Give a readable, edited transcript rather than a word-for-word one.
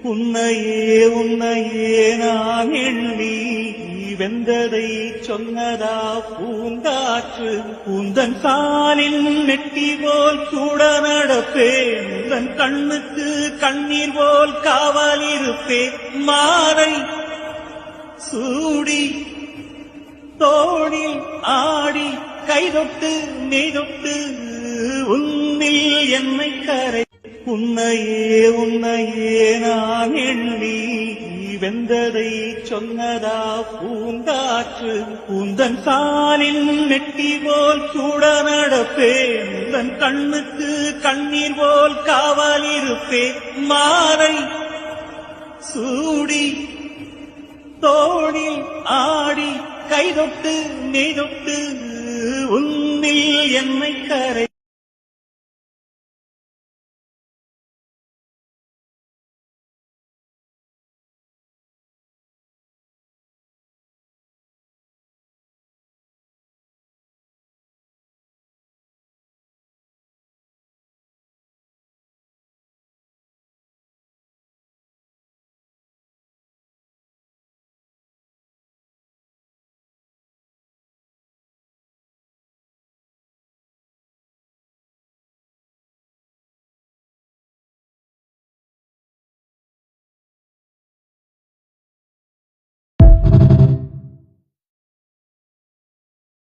உன்னையே உன்னையே நான் எண்ணி வெந்ததை சொன்னதா பூங்காற்று உந்தன் காலின் நெட்டி போல் கூட நடப்பேன் உந்தன் கண்ணுக்கு கண்ணீர் போல் காவல் இருப்பேன் மாலை சூடி தோழில் ஆடி கைதொட்டு நெய்தொட்டு உன்னில் என்னை கரை உன்னையே உன்னையே நான் எண்ணி வெந்ததை சொன்னதா பூங்காற்று உந்தன் காலின் நெட்டி போல் கூட நடப்பேன் உந்தன் கண்ணுக்கு கண்ணீர் போல் காவல் இருப்பேன் மாலை சூடி தோழில் ஆடி கைதொட்டு நெய்தொட்டு உன்னில் என்னை கரை